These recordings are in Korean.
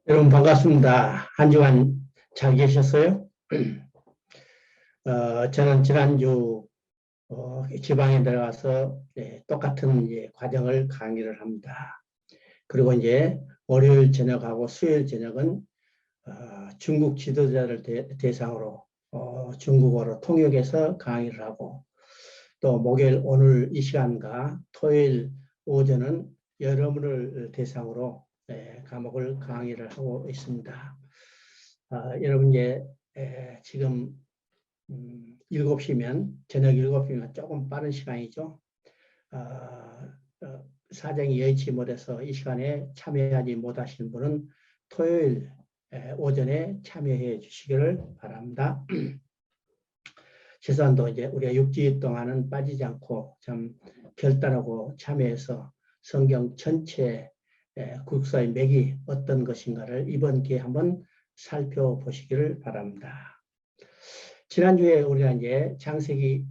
여러분 반갑습니다. 한 주간 잘 계셨어요? 저는 지난주 지방에 들어가서 똑같은 과정을 강의를 합니다. 그리고 이제 월요일 저녁하고 수요일 저녁은 중국 지도자를 대상으로 중국어로 통역해서 강의를 하고, 또 목요일 오늘 이 시간과 토요일 오전은 여러분을 대상으로 과목을 강의를 하고 있습니다. 여러분 지금 7시면 저녁 7시면 조금 빠른 시간이죠. 사정이 여의치 못해서 이 시간에 참여하지 못하시는 분은 토요일 오전에 참여해 주시기를 바랍니다. 최소한도 이제 우리가 6주일 동안은 빠지지 않고 참 결단하고 참여해서 성경 전체 국사의 맥이 어떤 것인가를 이번 기회에 한번 살펴보시기를 바랍니다. 지난주에 우리가 이제 창세기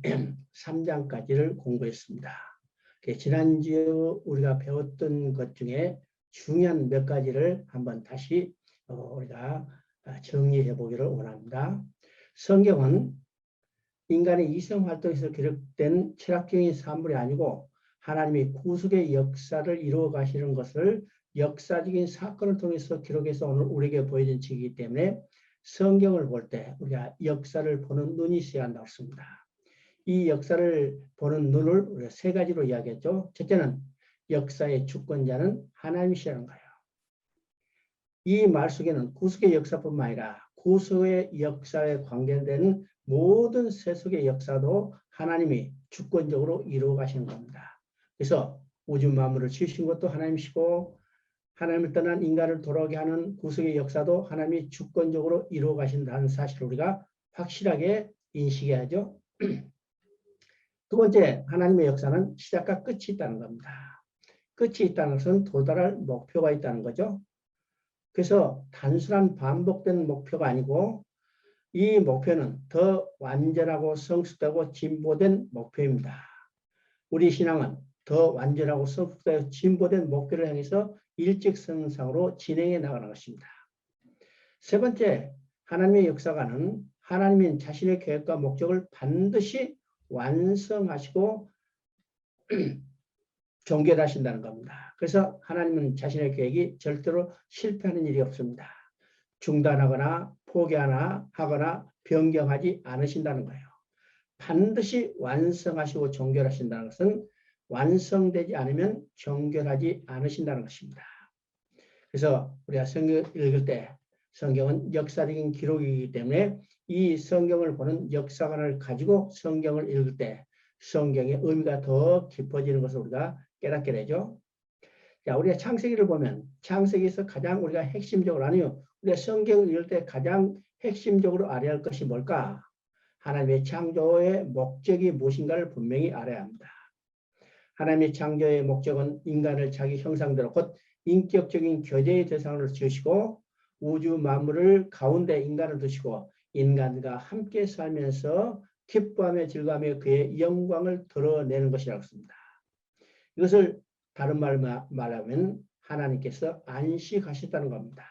3장까지를 공부했습니다. 지난주 우리가 배웠던 것 중에 중요한 몇 가지를 한번 다시 우리가 정리해 보기를 원합니다. 성경은 인간의 이성활동에서 기록된 철학적인 산물이 아니고 하나님이 구속의 역사를 이루어 가시는 것을 역사적인 사건을 통해서 기록해서 오늘 우리에게 보여준 책이기 때문에 성경을 볼 때 우리가 역사를 보는 눈이 있어야 한다고 했습니다. 이 역사를 보는 눈을 우리가 세 가지로 이야기했죠. 첫째는 역사의 주권자는 하나님이시라는 거예요. 이 말 속에는 구속의 역사뿐만 아니라 구속의 역사에 관계되는 모든 세속의 역사도 하나님이 주권적으로 이루어 가시는 겁니다. 그래서 우주 만물을 지으신 것도 하나님이시고, 하나님을 떠난 인간을 돌아오게 하는 구속의 역사도 하나님이 주권적으로 이루어 가신다는 사실을 우리가 확실하게 인식해야죠. 두 번째, 하나님의 역사는 시작과 끝이 있다는 겁니다. 끝이 있다는 것은 도달할 목표가 있다는 거죠. 그래서 단순한 반복된 목표가 아니고 이 목표는 더 완전하고 성숙되고 진보된 목표입니다. 우리 신앙은 더 완전하고 성숙되고 진보된 목표를 향해서 일직선상으로 진행해 나가는 것입니다. 세 번째, 하나님의 역사관은 하나님인 자신의 계획과 목적을 반드시 완성하시고 종결하신다는 겁니다. 그래서 하나님은 자신의 계획이 절대로 실패하는 일이 없습니다. 중단하거나 포기하거나 변경하지 않으신다는 거예요. 반드시 완성하시고 종결하신다는 것은 완성되지 않으면 종결하지 않으신다는 것입니다. 그래서 우리가 성경 읽을 때 성경은 역사적인 기록이기 때문에 이 성경을 보는 역사관을 가지고 성경을 읽을 때 성경의 의미가 더 깊어지는 것을 우리가 깨닫게 되죠. 자, 우리가 창세기를 보면 창세기에서 가장 우리가 핵심적으로, 아니요, 우리가 성경을 읽을 때 가장 핵심적으로 알아야 할 것이 뭘까? 하나님의 창조의 목적이 무엇인가를 분명히 알아야 합니다. 하나님의 창조의 목적은 인간을 자기 형상대로 곧 인격적인 교제의 대상으로 지으시고 우주 만물을 가운데 인간을 두시고 인간과 함께 살면서 기뻐하며 즐거워하며 그의 영광을 드러내는 것이라고 했습니다. 이것을 다른 말로 말하면 하나님께서 안식하셨다는 겁니다.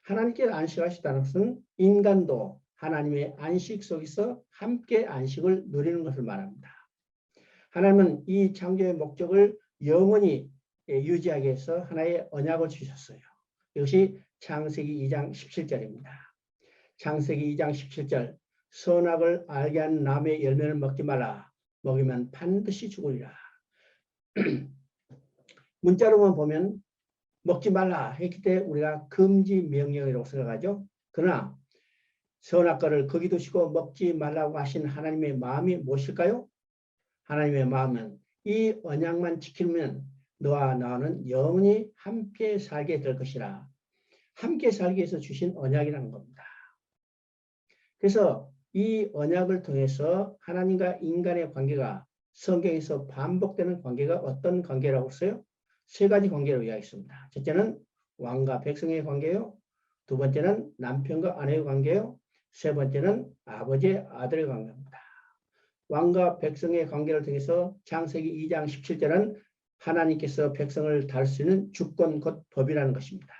하나님께서 안식하셨다는 것은 인간도 하나님의 안식 속에서 함께 안식을 누리는 것을 말합니다. 하나님은 이 창조의 목적을 영원히 유지하기 위해서 하나의 언약을 주셨어요. 이것이 창세기 2장 17절입니다. 창세기 2장 17절, 선악을 알게 하는 나무의 열매를 먹지 말라. 먹으면 반드시 죽으리라. 문자로만 보면 먹지 말라 했기 때문에 우리가 금지 명령이라고 생각하죠. 그러나 선악과를 거기 두시고 먹지 말라고 하신 하나님의 마음이 무엇일까요? 하나님의 마음은 이 언약만 지키면 너와 나는 영원히 함께 살게 될 것이라. 함께 살기 위해서 주신 언약이라는 겁니다. 그래서 이 언약을 통해서 하나님과 인간의 관계가 성경에서 반복되는 관계가 어떤 관계라고 했어요? 세 가지 관계로 이야기했습니다. 첫째는 왕과 백성의 관계요. 두 번째는 남편과 아내의 관계요. 세 번째는 아버지의 아들의 관계입니다. 왕과 백성의 관계를 통해서 창세기 2장 17절은 하나님께서 백성을 다룰 수 있는 주권 곧 법이라는 것입니다.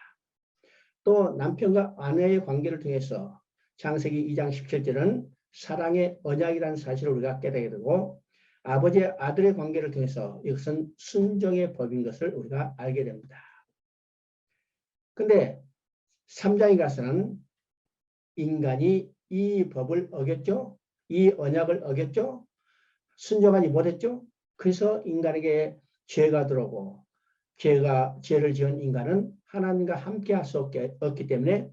또 남편과 아내의 관계를 통해서 창세기 2장 17절은 사랑의 언약이라는 사실을 우리가 깨닫게 되고 아버지 아들의 관계를 통해서 이것은 순종의 법인 것을 우리가 알게 됩니다. 근데 3장에 가서는 인간이 이 법을 어겼죠. 이 언약을 어겼죠. 순종하지 못했죠. 그래서 인간에게 죄가 들어오고 죄를 지은 인간은 하나님과 함께 할 수 없기 때문에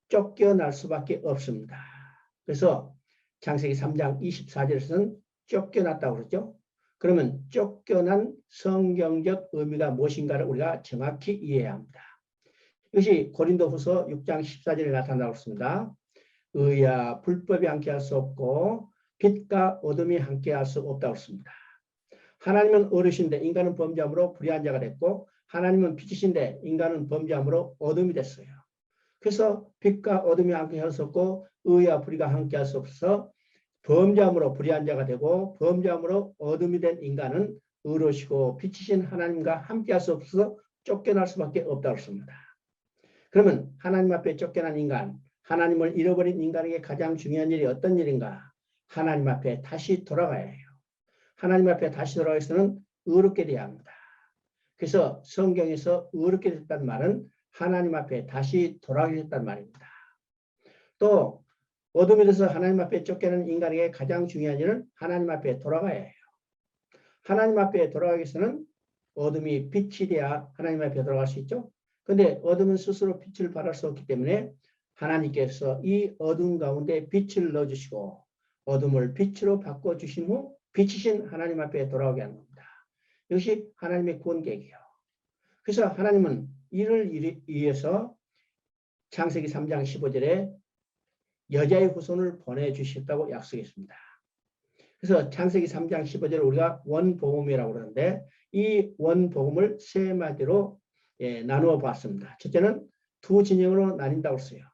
쫓겨날 수밖에 없습니다. 그래서 창세기 3장 24절에서는 쫓겨났다고 그러죠. 그러면 쫓겨난 성경적 의미가 무엇인가를 우리가 정확히 이해해야 합니다. 이것이 고린도후서 6장 14절에 나타나고 있습니다. 의와 불법이 함께할 수 없고 빛과 어둠이 함께할 수 없다고 했습니다. 하나님은 어르신데 인간은 범죄함으로 불의한 자가 됐고 하나님은 빛이신데 인간은 범죄함으로 어둠이 됐어요. 그래서 빛과 어둠이 함께할 수 없고 의와 불의가 함께할 수 없어서 범죄함으로 불의한 자가 되고 범죄함으로 어둠이 된 인간은 의로우시고 빛이신 하나님과 함께할 수 없어서 쫓겨날 수밖에 없다고 했습니다. 그러면 하나님 앞에 쫓겨난 인간, 하나님을 잃어버린 인간에게 가장 중요한 일이 어떤 일인가? 하나님 앞에 다시 돌아가야 해요. 하나님 앞에 다시 돌아가서는 의롭게 돼야 합니다. 그래서 성경에서 의롭게 됐다는 말은 하나님 앞에 다시 돌아가게 됐다는 말입니다. 또 어둠에 대해서 하나님 앞에 쫓겨난 인간에게 가장 중요한 일은 하나님 앞에 돌아가야 해요. 하나님 앞에 돌아가기 위해서는 어둠이 빛이 돼야 하나님 앞에 돌아갈 수 있죠. 그런데 어둠은 스스로 빛을 발할 수 없기 때문에 하나님께서 이 어둠 가운데 빛을 넣어주시고 어둠을 빛으로 바꿔주신 후 빛이신 하나님 앞에 돌아오게 하는 겁니다. 이것이 하나님의 구원 계획이에요. 그래서 하나님은 이를 위해서 창세기 3장 15절에 여자의 후손을 보내주셨다고 약속했습니다. 그래서 창세기 3장 15절을 우리가 원복음이라고 그러는데 이 원복음을 세 마디로 나누어 봤습니다. 첫째는 두 진영으로 나뉜다고 했어요.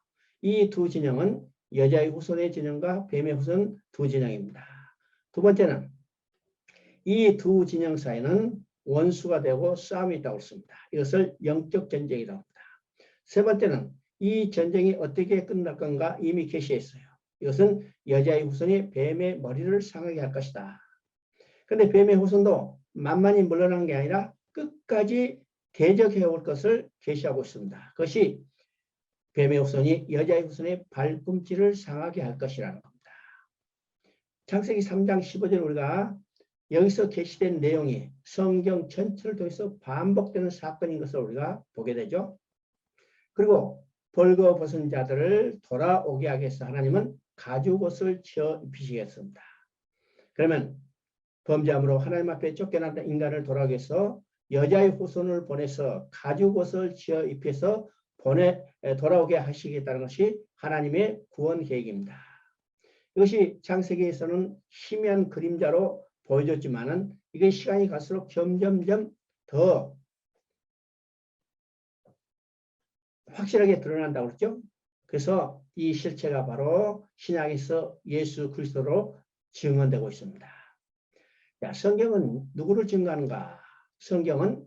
이 두 진영은 여자의 후손의 진영과 뱀의 후손 두 진영입니다. 두 번째는 이 두 진영 사이는 원수가 되고 싸움이 있다고 했습니다. 이것을 영적 전쟁이라고 합니다. 세 번째는 이 전쟁이 어떻게 끝날 건가 이미 계시했어요. 이것은 여자의 후손이 뱀의 머리를 상하게 할 것이다. 그런데 뱀의 후손도 만만히 물러나는 게 아니라 끝까지 대적해 올 것을 계시하고 있습니다. 그것이 뱀의 후손이 여자의 후손의 발꿈치를 상하게 할 것이라는 겁니다. 창세기 3장 15절 우리가 여기서 계시된 내용이 성경 전체를 통해서 반복되는 사건인 것을 우리가 보게 되죠. 그리고 벌거벗은 자들을 돌아오게 하기 위해서 하나님은 가죽옷을 지어 입히시겠습니다. 그러면 범죄함으로 하나님 앞에 쫓겨난 인간을 돌아오기 위해서 여자의 후손을 보내서 가죽옷을 지어 입혀서 돌아오게 하시겠다는 것이 하나님의 구원 계획입니다. 이것이 창세기에서는 희미한 그림자로 보여줬지만은 이게 시간이 갈수록 점점점 더 확실하게 드러난다고 그랬죠. 그래서 이 실체가 바로 신약에서 예수 그리스도로 증언되고 있습니다. 자, 성경은 누구를 증거하는가? 성경은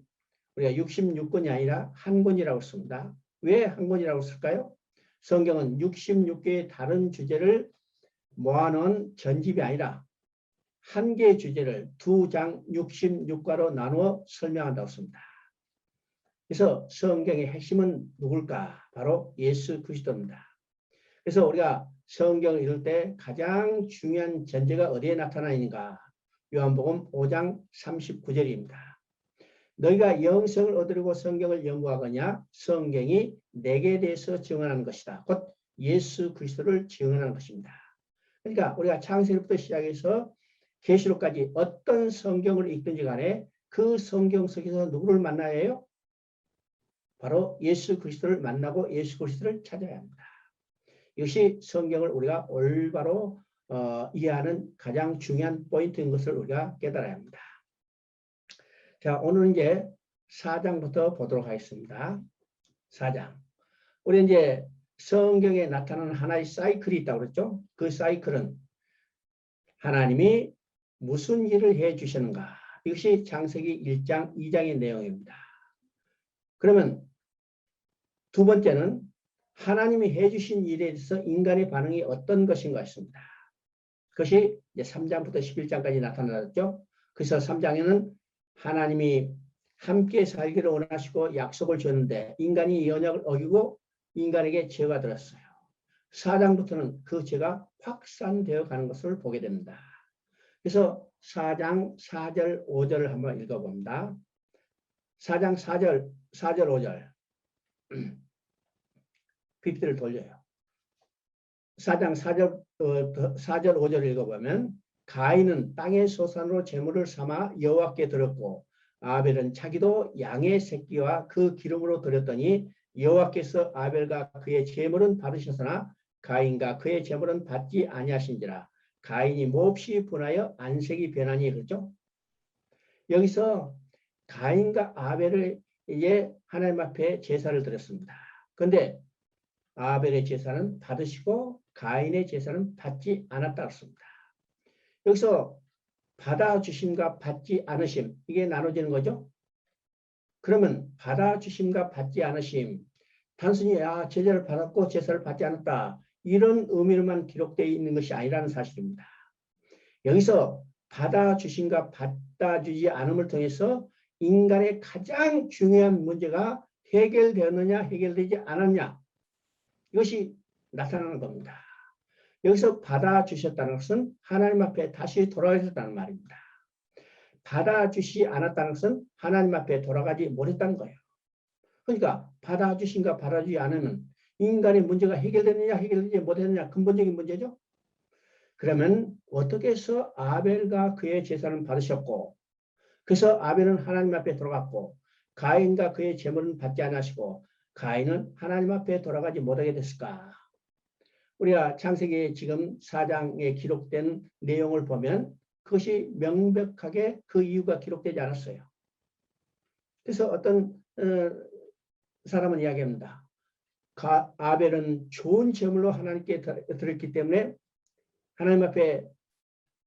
우리가 66권이 아니라 한 권이라고 씁니다. 왜 한 권이라고 쓸까요? 성경은 66개의 다른 주제를 모아놓은 전집이 아니라 한 개의 주제를 2장 66과로 나누어 설명한다고 씁니다. 그래서 성경의 핵심은 누굴까? 바로 예수 그리스도입니다. 그래서 우리가 성경을 읽을 때 가장 중요한 전제가 어디에 나타나 있는가? 요한복음 5장 39절입니다. 너희가 영생을 얻으려고 성경을 연구하거냐? 성경이 내게 대해서 증언하는 것이다. 곧 예수 그리스도를 증언하는 것입니다. 그러니까 우리가 창세기부터 시작해서 계시록까지 어떤 성경을 읽든지 간에 그 성경 속에서 누구를 만나야 해요? 바로 예수 그리스도를 만나고 예수 그리스도를 찾아야 합니다. 이것이 성경을 우리가 올바로 이해하는 가장 중요한 포인트인 것을 우리가 깨달아야 합니다. 자, 오늘 이제 4장부터 보도록 하겠습니다. 4장. 우리 이제 성경에 나타나는 하나의 사이클이 있다고 그랬죠? 그 사이클은 하나님이 무슨 일을 해 주시는가? 이것이 창세기 1장, 2장의 내용입니다. 그러면 두 번째는 하나님이 해주신 일에 대해서 인간의 반응이 어떤 것인가 했습니다. 그것이 이제 3장부터 11장까지 나타났죠. 그래서 3장에는 하나님이 함께 살기를 원하시고 약속을 줬는데 인간이 이 언약을 어기고 인간에게 죄가 들었어요. 4장부터는 그 죄가 확산되어 가는 것을 보게 됩니다. 그래서 4장 4절 5절을 한번 읽어봅니다. 4장 4절 5절 PPT를 돌려요. 4장 4절 5절 읽어보면 가인은 땅의 소산으로 제물을 삼아 여호와께 드렸고 아벨은 자기도 양의 새끼와 그 기름으로 드렸더니 여호와께서 아벨과 그의 제물은 받으셨으나 가인과 그의 제물은 받지 아니하신지라. 가인이 몹시 분하여 안색이 변하니 그렇죠. 여기서 가인과 아벨을 이제 하나님 앞에 제사를 드렸습니다. 그런데 아벨의 제사는 받으시고 가인의 제사는 받지 않았다 했습니다. 여기서 받아주심과 받지 않으심 이게 나눠지는 거죠. 그러면 받아주심과 받지 않으심 단순히 제사를 받았고 제사를 받지 않았다 이런 의미로만 기록되어 있는 것이 아니라는 사실입니다. 여기서 받아주심과 받아주지 않음을 통해서 인간의 가장 중요한 문제가 해결되었느냐 해결되지 않았냐 이것이 나타나는 겁니다. 여기서 받아주셨다는 것은 하나님 앞에 다시 돌아가셨다는 말입니다. 받아주시지 않았다는 것은 하나님 앞에 돌아가지 못했다는 거예요. 그러니까 받아주신가 받아주지 않으면 인간의 문제가 해결되느냐 해결되지 못했느냐 근본적인 문제죠. 그러면 어떻게 해서 아벨과 그의 제사는 받으셨고 그래서 아벨은 하나님 앞에 돌아갔고 가인과 그의 제물은 받지 않으시고 가인은 하나님 앞에 돌아가지 못하게 됐을까? 우리가 창세기 지금 4장에 기록된 내용을 보면 그것이 명백하게 그 이유가 기록되지 않았어요. 그래서 어떤 사람은 이야기합니다. 아벨은 좋은 제물로 하나님께 드렸기 때문에 하나님 앞에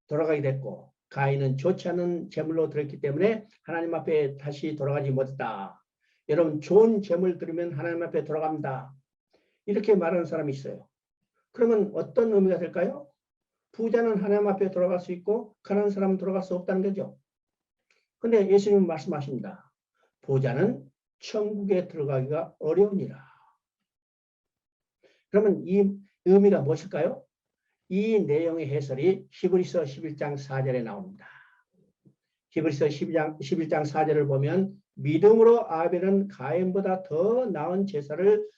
돌아가게 됐고 가인은 좋지 않은 제물로 드렸기 때문에 하나님 앞에 다시 돌아가지 못했다. 여러분 좋은 제물 드리면 하나님 앞에 돌아갑니다. 이렇게 말하는 사람이 있어요. 그러면 어떤 의미가 될까요? 부자는 하나님 앞에 돌아갈 수 있고 가난한 사람은 돌아갈 수 없다는 거죠. 그런데 예수님은 말씀하십니다. 부자는 천국에 들어가기가 어려우니라. 그러면 이 의미가 무엇일까요? 이 내용의 해설이 히브리서 11장 4절에 나옵니다. 히브리서 11장 4절을 보면 믿음으로 아벨은 가인보다 더 나은 제사를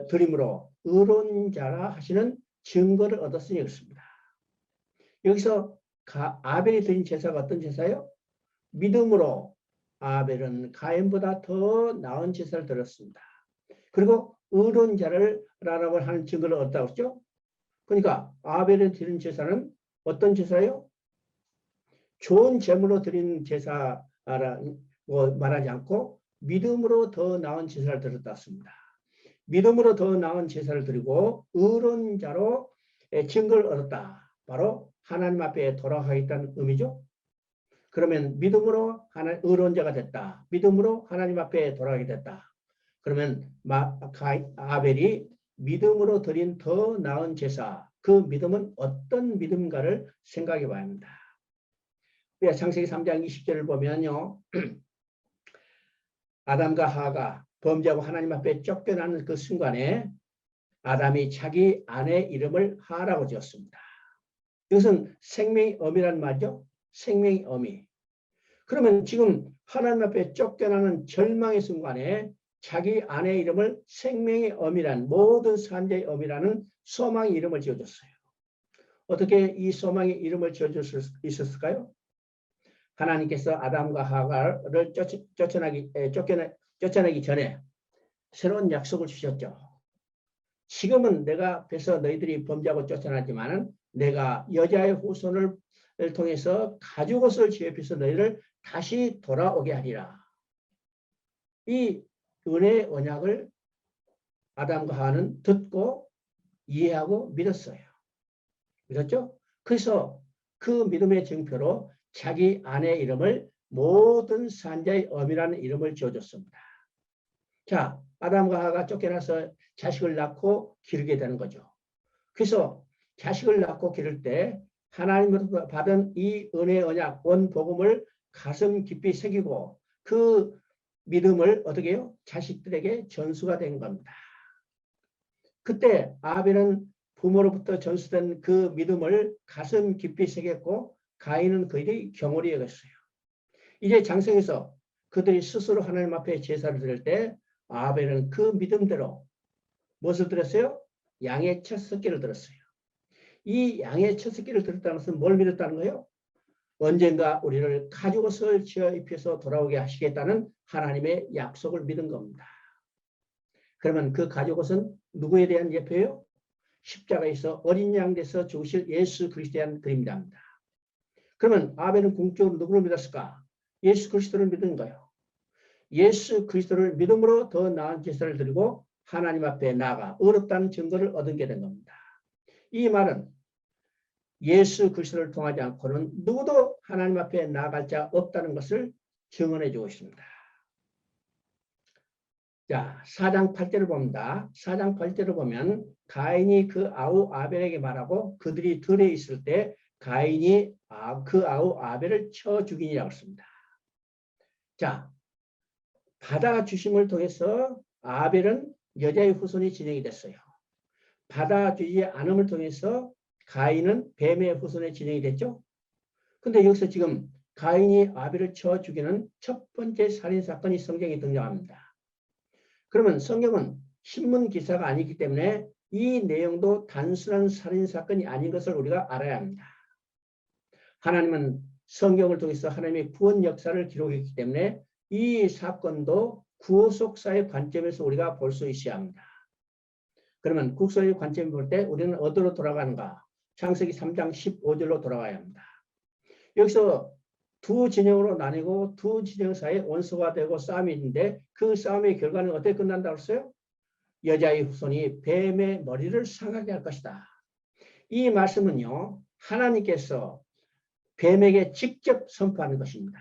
드림으로 의로운 자라 하시는 증거를 얻었으니 그렇습니다. 여기서 아벨이 드린 제사가 어떤 제사예요? 믿음으로 아벨은 가인보다 더 나은 제사를 드렸습니다. 그리고 의로운 자라고 하는 증거를 얻었다고 했죠. 그러니까 아벨이 드린 제사는 어떤 제사예요? 좋은 제물로 드린 제사라고 말하지 않고 믿음으로 더 나은 제사를 드렸다 했습니다. 믿음으로 더 나은 제사를 드리고 의로운 자로 증거를 얻었다. 바로 하나님 앞에 돌아가겠다는 의미죠. 그러면 믿음으로 의로운 자가 됐다. 믿음으로 하나님 앞에 돌아가게 됐다. 그러면 아벨이 믿음으로 드린 더 나은 제사, 그 믿음은 어떤 믿음가를 생각해 봐야 합니다. 우리가 창세기 3장 20절을 보면요. 아담과 하와가 범죄하고 하나님 앞에 쫓겨나는 그 순간에 아담이 자기 아내의 이름을 하라고 지었습니다. 이것은 생명의 어미란 말이죠. 생명의 어미. 그러면 지금 하나님 앞에 쫓겨나는 절망의 순간에 자기 아내의 이름을 생명의 어미란 모든 산자의 어미라는 소망의 이름을 지어줬어요. 어떻게 이 소망의 이름을 지어줄 수 있었을까요? 하나님께서 아담과 하와를 쫓겨나기 전에 새로운 약속을 주셨죠. 지금은 내가 뵈서 너희들이 범죄하고 쫓아나지만은 내가 여자의 후손을 통해서 가죽옷을 지업해서 너희를 다시 돌아오게 하리라. 이 은혜의 언약을 아담과 하와는 듣고 이해하고 믿었어요. 믿었죠? 그래서 그 믿음의 증표로 자기 아내의 이름을 모든 산자의 어미라는 이름을 지어줬습니다. 자, 아담과 하와가 쫓겨나서 자식을 낳고 기르게 되는 거죠. 그래서 자식을 낳고 기를 때 하나님으로부터 받은 이 은혜의 언약, 원복음을 가슴 깊이 새기고 그 믿음을 어떻게 해요? 자식들에게 전수가 된 겁니다. 그때 아벨은 부모로부터 전수된 그 믿음을 가슴 깊이 새겼고 가인은 그들이 경홀히 여겼어요. 이제 장성에서 그들이 스스로 하나님 앞에 제사를 드릴 때 아벨은 그 믿음대로 무엇을 드렸어요? 양의 첫 새끼를 드렸어요. 이 양의 첫 새끼를 드렸다는 것은 뭘 믿었다는 거예요? 언젠가 우리를 가죽옷을 지어 입혀서 돌아오게 하시겠다는 하나님의 약속을 믿은 겁니다. 그러면 그 가죽옷은 누구에 대한 예표예요? 십자가에서 어린 양 돼서 죽으실 예수 그리스도에 대한 그림자입니다. 그러면 아벨은 궁극적으로 누구를 믿었을까? 예수 그리스도를 믿은 거예요. 예수 그리스도를 믿음으로 더 나은 제사를 드리고 하나님 앞에 나아가 어렵다는 증거를 얻게 된 겁니다. 이 말은 예수 그리스도를 통하지 않고는 누구도 하나님 앞에 나아갈 자 없다는 것을 증언해 주고 있습니다. 자, 4장 8절을 봅니다. 4장 8절을 보면 가인이 그 아우 아벨에게 말하고 그들이 들에 있을 때 가인이 그 아우 아벨을 쳐 죽이니라고 했습니다. 자, 받아주심을 통해서 아벨은 여자의 후손이 진행이 됐어요. 받아주지 않음을 통해서 가인은 뱀의 후손에 진행이 됐죠. 근데 여기서 지금 가인이 아벨을 쳐 죽이는 첫 번째 살인사건이 성경에 등장합니다. 그러면 성경은 신문 기사가 아니기 때문에 이 내용도 단순한 살인사건이 아닌 것을 우리가 알아야 합니다. 하나님은 성경을 통해서 하나님의 구원 역사를 기록했기 때문에 이 사건도 구속사의 관점에서 우리가 볼 수 있어야 합니다. 그러면 국소의 관점을 볼 때 우리는 어디로 돌아가는가? 창세기 3장 15절로 돌아가야 합니다. 여기서 두 진영으로 나뉘고 두 진영 사이에 원수가 되고 싸움이 있는데 그 싸움의 결과는 어떻게 끝난다고 했어요? 여자의 후손이 뱀의 머리를 상하게 할 것이다. 이 말씀은요, 하나님께서 뱀에게 직접 선포하는 것입니다.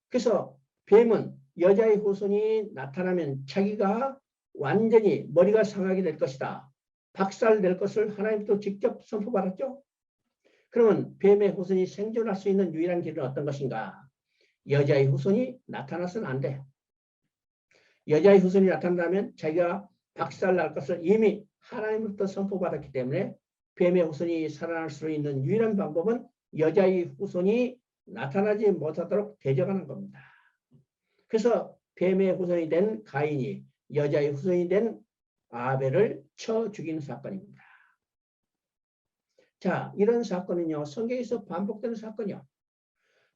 그래서 뱀은 여자의 후손이 나타나면 자기가 완전히 머리가 상하게 될 것이다. 박살낼 것을 하나님도 직접 선포받았죠. 그러면 뱀의 후손이 생존할 수 있는 유일한 길은 어떤 것인가? 여자의 후손이 나타나서는 안 돼. 여자의 후손이 나타난다면 자기가 박살날 것을 이미 하나님으로부터 선포받았기 때문에 뱀의 후손이 살아날 수 있는 유일한 방법은 여자의 후손이 나타나지 못하도록 대적하는 겁니다. 그래서 뱀의 후손이 된 가인이 여자의 후손이 된 아벨을 쳐 죽이는 사건입니다. 자, 이런 사건은요, 성경에서 반복되는 사건이요.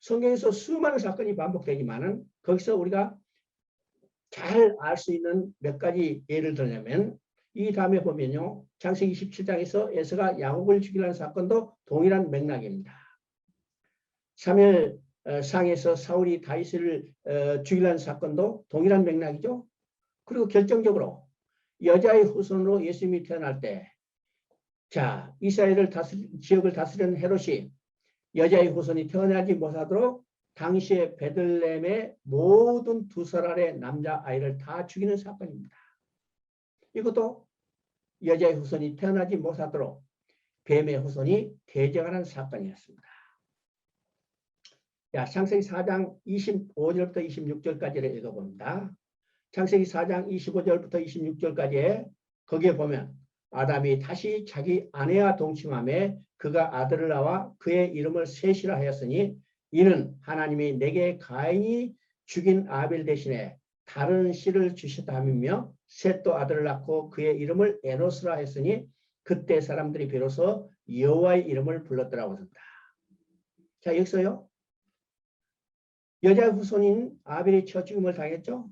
성경에서 수많은 사건이 반복되지만은 거기서 우리가 잘 알 수 있는 몇 가지 예를 들자면 이 다음에 보면요, 창세기 27장에서 에서가 야곱을 죽이려는 사건도 동일한 맥락입니다. 사무엘 상에서 사울이 다윗을 죽이려는 사건도 동일한 맥락이죠. 그리고 결정적으로 여자의 후손으로 예수님이 태어날 때, 자, 이스라엘을 지역을 다스리는 헤롯이 여자의 후손이 태어나지 못하도록 당시의 베들레헴의 모든 2살 아래 남자 아이를 다 죽이는 사건입니다. 이것도 여자의 후손이 태어나지 못하도록 뱀의 후손이 대적하는 사건이었습니다. 자, 창세기 4장 25절부터 26절까지를 읽어봅니다. 창세기 4장 25절부터 26절까지에 거기에 보면 아담이 다시 자기 아내와 동침하며 그가 아들을 낳아 그의 이름을 셋이라 하였으니 이는 하나님이 내게 가인이 죽인 아벨 대신에 다른 씨를 주셨다 하며 셋도 아들을 낳고 그의 이름을 에노스라 했으니 그때 사람들이 비로소 여호와의 이름을 불렀더라고 합니다. 자, 여기서요, 여자 후손인 아벨이 쳐 죽임을 당했죠.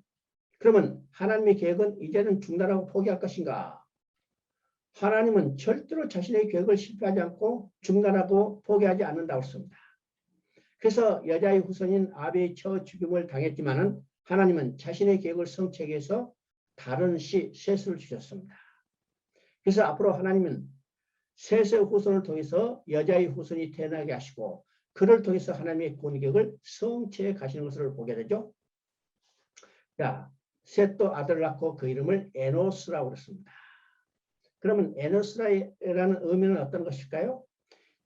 그러면 하나님의 계획은 이제는 중단하고 포기할 것인가? 하나님은 절대로 자신의 계획을 실패하지 않고 중단하고 포기하지 않는다고 했습니다. 그래서 여자의 후손인 아벨이 쳐 죽임을 당했지만은 하나님은 자신의 계획을 성취하기 위해서 다른 씨 셋을 주셨습니다. 그래서 앞으로 하나님은 셋의 후손을 통해서 여자의 후손이 태어나게 하시고 그를 통해서 하나님의 구원 계획을 성취해 가시는 것을 보게 되죠. 자, 셋도 아들을 낳고 그 이름을 에노스라고 그랬습니다. 그러면 에노스라는 의미는 어떤 것일까요?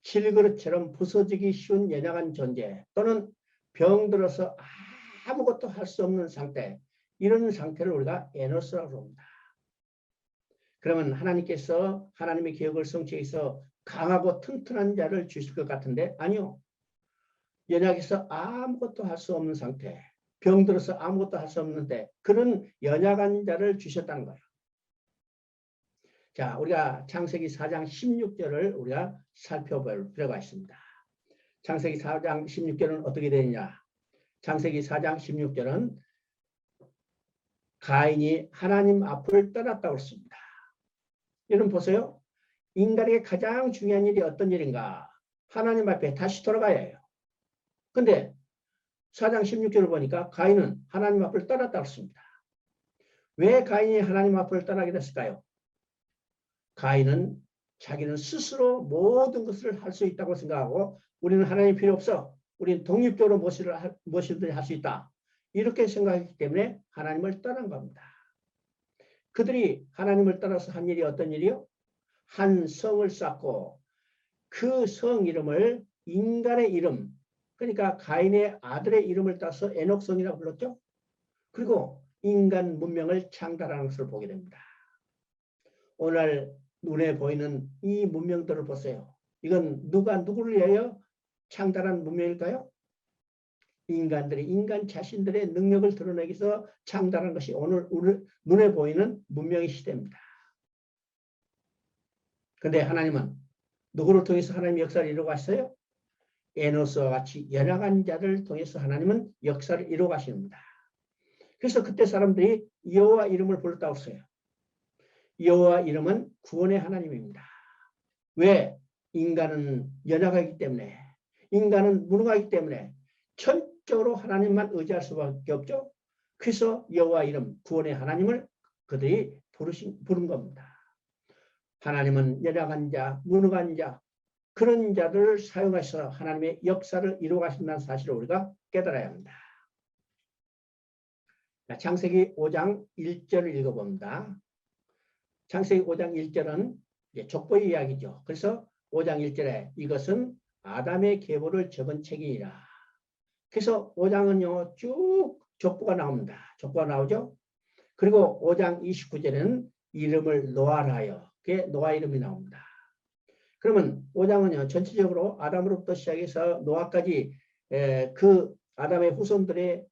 질그릇처럼 부서지기 쉬운 연약한 존재 또는 병들어서 아무것도 할 수 없는 상태, 이런 상태를 우리가 에노스라고 합니다. 그러면 하나님께서 하나님의 계획을 성취해서 강하고 튼튼한 자를 주실 것 같은데 아니요. 연약해서 아무것도 할 수 없는 상태, 병들어서 아무것도 할 수 없는데 그런 연약한 자를 주셨다는 거예요. 자, 우리가 창세기 4장 16절을 우리가 살펴볼 필요가 있습니다. 창세기 4장 16절은 어떻게 되느냐? 창세기 4장 16절은 가인이 하나님 앞을 떠났다고 했습니다. 여러분 보세요. 인간에게 가장 중요한 일이 어떤 일인가? 하나님 앞에 다시 돌아가야 해요. 근데 4장 16절을 보니까 가인은 하나님 앞을 떠났다고 했습니다. 왜 가인이 하나님 앞을 떠나게 됐을까요? 가인은 자기는 스스로 모든 것을 할 수 있다고 생각하고 우리는 하나님 필요 없어. 우리는 독립적으로 무엇이든지 할 수 있다. 이렇게 생각했기 때문에 하나님을 떠난 겁니다. 그들이 하나님을 떠나서 한 일이 어떤 일이요? 한 성을 쌓고 그 성 이름을 인간의 이름, 그러니까 가인의 아들의 이름을 따서 에녹성이라고 불렀죠. 그리고 인간 문명을 창달하는 것을 보게 됩니다. 오늘 눈에 보이는 이 문명들을 보세요. 이건 누가 누구를 위하여 창달한 문명일까요? 인간들이 인간 자신들의 능력을 드러내기 위해서 창달한 것이 오늘 우리 눈에 보이는 문명의 시대입니다. 그런데 하나님은 누구를 통해서 하나님의 역사를 이루어가셨어요? 에노스와 같이 연약한 자를 통해서 하나님은 역사를 이루어가십니다. 그래서 그때 사람들이 여호와 이름을 불렀다고 했어요. 여호와 이름은 구원의 하나님입니다. 왜? 인간은 연약하기 때문에, 인간은 무능하기 때문에 전적으로 하나님만 의지할 수밖에 없죠. 그래서 여호와 이름, 구원의 하나님을 그들이 부른 겁니다. 하나님은 연약한 자, 무능한 자, 그런 자들을 사용하셔서 하나님의 역사를 이루어가신다는 사실을 우리가 깨달아야 합니다. 창세기 5장 1절을 읽어봅니다. 창세기 5장 1절은 족보의 이야기죠. 그래서 5장 1절에 이것은 아담의 계보를 적은 책이니라. 그래서 5장은요 쭉 족보가 나옵니다. 족보가 나오죠. 그리고 5장 29절에는 이름을 노아라 하여, 그게 노아 이름이 나옵니다. 그러면 5장은요 전체적으로 아담으로부터 시작해서 노아까지 그 아담의 후손들의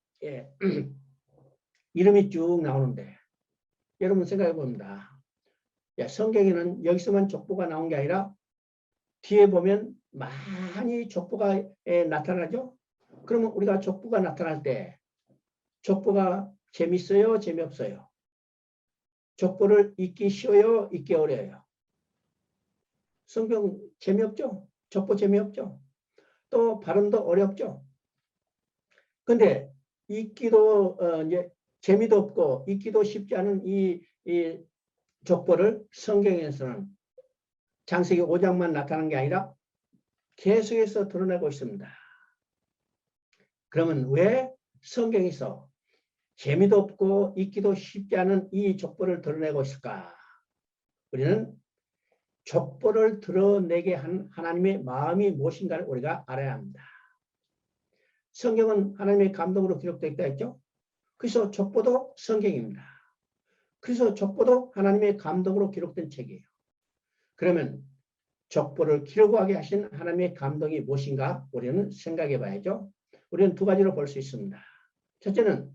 이름이 쭉 나오는데 여러분 생각해 봅니다. 성경에는 여기서만 족보가 나온 게 아니라 뒤에 보면 많이 족보가 나타나죠. 그러면 우리가 족보가 나타날 때 족보가 재밌어요? 재미없어요? 족보를 읽기 쉬워요? 읽기 어려워요? 성경 재미없죠? 족보 재미없죠? 또 발음도 어렵죠? 근데 읽기도 이제 재미도 없고 읽기도 쉽지 않은 이 족보를 성경에서는 창세기 5장만 나타나는 게 아니라 계속해서 드러내고 있습니다. 그러면 왜 성경에서 재미도 없고 읽기도 쉽지 않은 이 족보를 드러내고 있을까? 우리는 족보를 드러내게 한 하나님의 마음이 무엇인가를 우리가 알아야 합니다. 성경은 하나님의 감동으로 기록되어 있다 했죠? 그래서 족보도 성경입니다. 그래서 족보도 하나님의 감동으로 기록된 책이에요. 그러면 족보를 기록하게 하신 하나님의 감동이 무엇인가 우리는 생각해 봐야죠. 우리는 두 가지로 볼 수 있습니다. 첫째는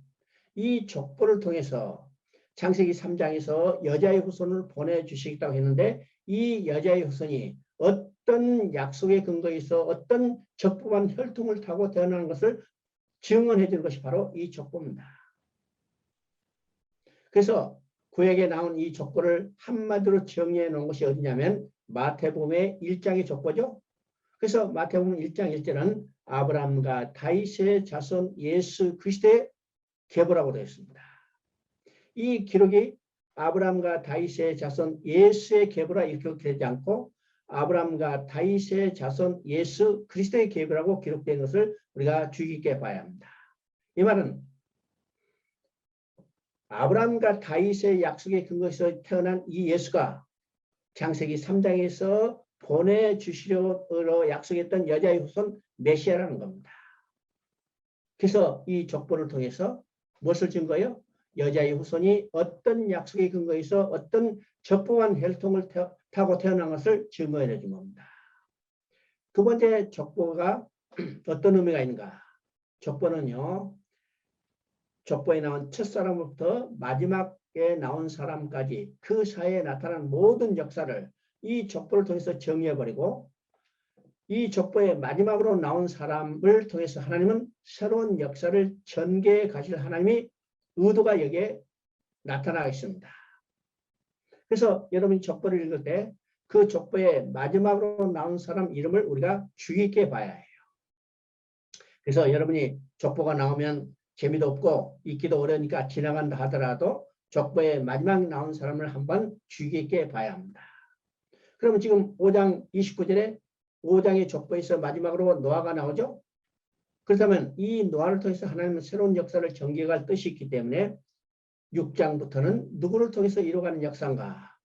이 족보를 통해서 창세기 3장에서 여자의 후손을 보내주시겠다고 했는데 이 여자의 후손이 어떤 약속의 근거에 있어 어떤 적법한 혈통을 타고 태어나는 것을 증언해 주는 것이 바로 이 족보입니다. 그래서 구약에 나온 이 족보를 한마디로 정리해 놓은 것이 어디냐면 마태복음의 1장의 족보죠. 그래서 마태복음 1장 1절은 아브라함과 다윗의 자손 예수 그리스도의 계보라고 되어 있습니다. 이 기록이 아브라함과 다윗의 자손 예수의 계보라 이렇게 되지 않고 아브라함과 다윗의 자손 예수 그리스도의 계보라고 기록된 것을 우리가 주의 깊게 봐야 합니다. 이 말은 아브라함과 다윗의 약속의 근거에서 태어난 이 예수가 창세기 3장에서 보내주시려고 약속했던 여자의 후손 메시아라는 겁니다. 그래서 이 족보를 통해서 무엇을 증거해요? 여자의 후손이 어떤 약속의 근거에서 어떤 적법한 혈통을 타고 태어난 것을 증거해 준 겁니다. 두 번째 족보가 어떤 의미가 있는가? 족보는요, 족보에 나온 첫사람부터 마지막에 나온 사람까지 그 사이에 나타난 모든 역사를 이 족보를 통해서 정리해버리고 이 족보의 마지막으로 나온 사람을 통해서 하나님은 새로운 역사를 전개해 가실 하나님이 의도가 여기에 나타나 있습니다. 그래서 여러분이 족보를 읽을 때 그 족보의 마지막으로 나온 사람 이름을 우리가 주의 있게 봐야 해요. 그래서 여러분이 족보가 나오면 재미도 없고 읽기도 어려우니까 지나간다 하더라도 족보의 마지막 나온 사람을 한번 주의 있게 봐야 합니다. 그러면 지금 5장 29절에 5장의 족보에서 마지막으로 노아가 나오죠. 그렇다면 이 노아를 통해서 하나님은 새로운 역사를 전개할 뜻이 있기 때문에 6장부터는 누구를 통해서 이루어가는 역사인가?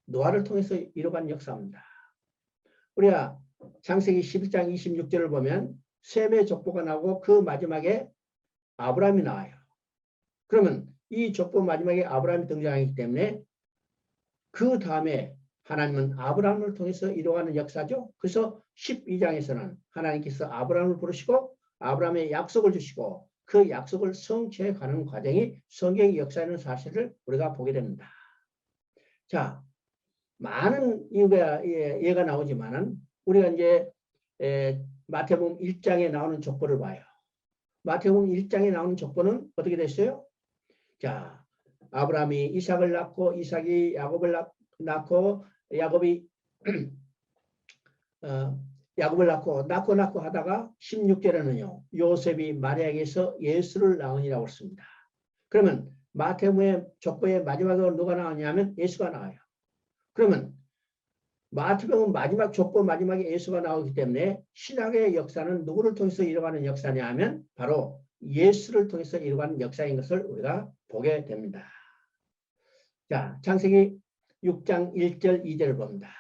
노아를 통해서 이루어가는 역사입니다. 우리가 창세기 11장 26절을 보면 셈의 족보가 나오고 그 마지막에 아브라함이 나와요. 그러면 이 족보 마지막에 아브라함이 등장하기 때문에 그 다음에 하나님은 아브라함을 통해서 이루어가는 역사죠. 그래서 12장에서는 하나님께서 아브라함을 부르시고 아브라함의 약속을 주시고 그 약속을 성취해 가는 과정이 성경의 역사라는 사실을 우리가 보게 됩니다. 자, 많은 예가 나오지만은 우리가 이제 마태복음 1장에 나오는 족보를 봐요. 마태복음 1장에 나오는 족보는 어떻게 됐어요? 자, 아브라함이 이삭을 낳고 이삭이 야곱을 낳고 야곱이 야곱을 낳고 하다가 16절에는요. 요셉이 마리아에게서 예수를 낳으니라고 했습니다. 그러면 마태복음의 족보의 마지막으로 누가 나오냐면 예수가 나와요. 그러면 마태복음 마지막 족보 마지막에 예수가 나오기 때문에 신약의 역사는 누구를 통해서 이루어가는 역사냐 하면 바로 예수를 통해서 이루어가는 역사인 것을 우리가 보게 됩니다. 자, 창세기 6장 1절 2절을 봅니다.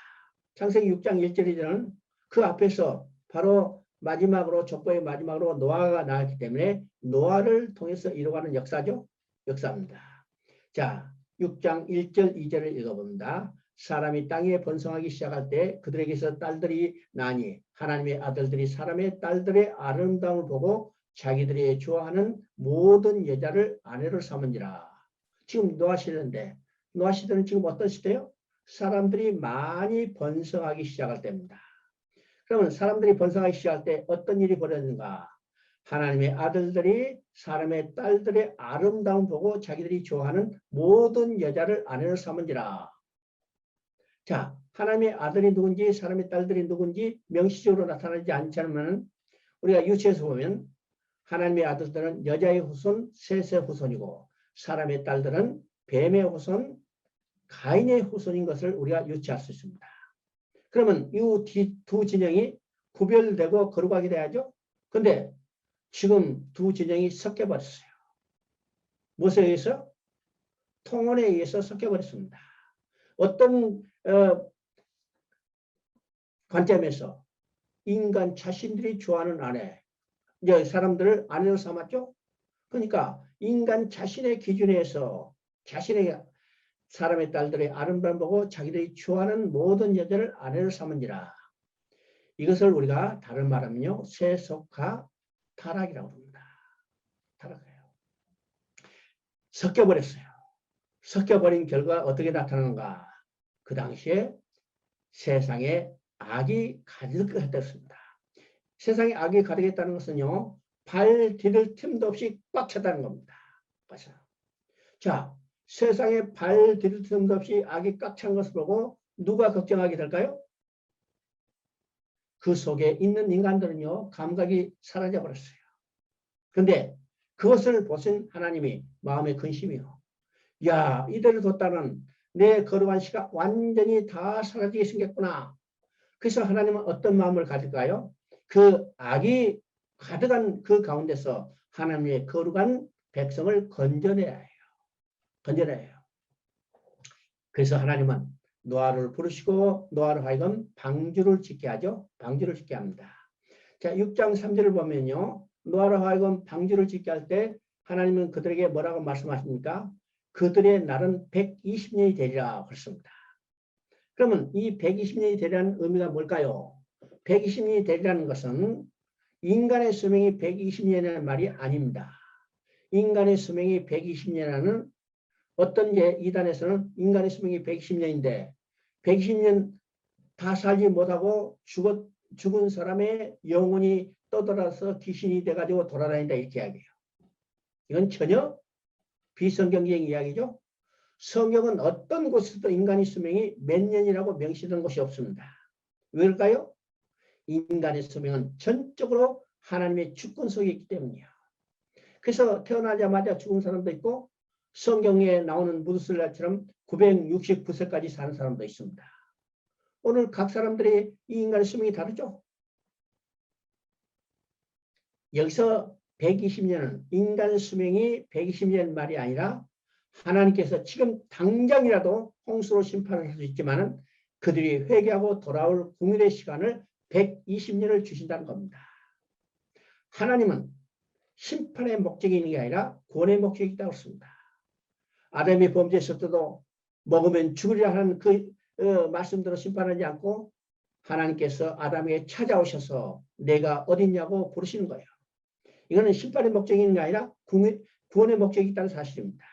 창세기 6장 1절 2절은 그 앞에서 바로 마지막으로 족보의 마지막으로 노아가 나왔기 때문에 노아를 통해서 이루어가는 역사죠. 역사입니다. 자, 6장 1절 2절을 읽어봅니다. 사람이 땅에 번성하기 시작할 때 그들에게서 딸들이 나니 하나님의 아들들이 사람의 딸들의 아름다움을 보고 자기들이 좋아하는 모든 여자를 아내로 삼은지라. 지금 노아 시대인데 노아 시대는 지금 어떤 시대요? 사람들이 많이 번성하기 시작할 때입니다. 그러면 사람들이 번성하기 시작할 때 어떤 일이 벌어졌는가? 하나님의 아들들이 사람의 딸들의 아름다움 보고 자기들이 좋아하는 모든 여자를 아내로 삼은지라. 자, 하나님의 아들이 누군지 사람의 딸들이 누군지 명시적으로 나타나지 않지 않으면 우리가 유치해서 보면 하나님의 아들들은 여자의 후손 셋의 후손이고 사람의 딸들은 뱀의 후손 가인의 후손인 것을 우리가 유치할 수 있습니다. 그러면 이 두 진영이 구별되고 거룩하게 돼야죠. 그런데 지금 두 진영이 섞여버렸어요. 무엇에 의해서? 통혼에 의해서 섞여버렸습니다. 어떤 관점에서 인간 자신들이 좋아하는 아내, 이제 사람들을 아내로 삼았죠. 그러니까 인간 자신의 기준에서 자신의 사람의 딸들의 아름다움 보고 자기들이 좋아하는 모든 여자를 아내로 삼은지라. 이것을 우리가 다른 말하면요, 세속화 타락이라고 합니다. 타락해요. 섞여버렸어요. 섞여버린 결과 어떻게 나타나는가? 그 당시에 세상에 악이 가득했습니다. 세상에 악이 가득했다는 것은요, 발 디딜 틈도 없이 꽉 찼다는 겁니다. 맞아요. 자, 세상에 발 디딜 틈도 없이 악이 꽉 찬 것을 보고 누가 걱정하게 될까요? 그 속에 있는 인간들은요, 감각이 사라져 버렸어요. 그런데 그것을 보신 하나님이 마음의 근심이요. 야, 이대로 뒀다는 내 거룩한 시가 완전히 다 사라지게 생겼구나. 그래서 하나님은 어떤 마음을 가질까요? 그 악이 가득한 그 가운데서 하나님의 거룩한 백성을 건져내야 해요. 건져내요. 그래서 하나님은 노아를 부르시고 노아를 하여금 방주를 짓게 하죠. 방주를 짓게 합니다. 자, 6장 3절을 보면요. 노아를 하여금 방주를 짓게 할 때 하나님은 그들에게 뭐라고 말씀하십니까? 그들의 날은 120년이 되리라 그랬습니다. 그러면 이 120년이 되리라는 의미가 뭘까요? 120년이 되리라는 것은 인간의 수명이 120년이라는 말이 아닙니다. 인간의 수명이 120년이라는 어떤 이단에서는 인간의 수명이 120년인데 120년 다 살지 못하고 죽은 사람의 영혼이 떠돌아서 귀신이 돼가지고 돌아다닌다 이렇게 이야기해요. 이건 전혀 비성경적인 이야기죠. 성경은 어떤 곳에서도 인간의 수명이 몇 년이라고 명시된 곳이 없습니다. 왜일까요? 인간의 수명은 전적으로 하나님의 주권 속에 있기 때문이에요. 그래서 태어나자마자 죽은 사람도 있고 성경에 나오는 무드슬라처럼 969세까지 사는 사람도 있습니다. 오늘 각 사람들의 이 인간의 수명이 다르죠. 여기서 120년은 인간 수명이 120년 말이 아니라 하나님께서 지금 당장이라도 홍수로 심판을 할 수 있지만 그들이 회개하고 돌아올 공일의 시간을 120년을 주신다는 겁니다. 하나님은 심판의 목적이 있는 게 아니라 구원의 목적이 있다고 했습니다. 아담이 범죄했을 때도 먹으면 죽으리라 하는 그 말씀대로 심판하지 않고 하나님께서 아담에게 찾아오셔서 내가 어딨냐고 부르시는 거예요. 이거는 심판의 목적이 있는 게 아니라 구원의 목적이 있다는 사실입니다.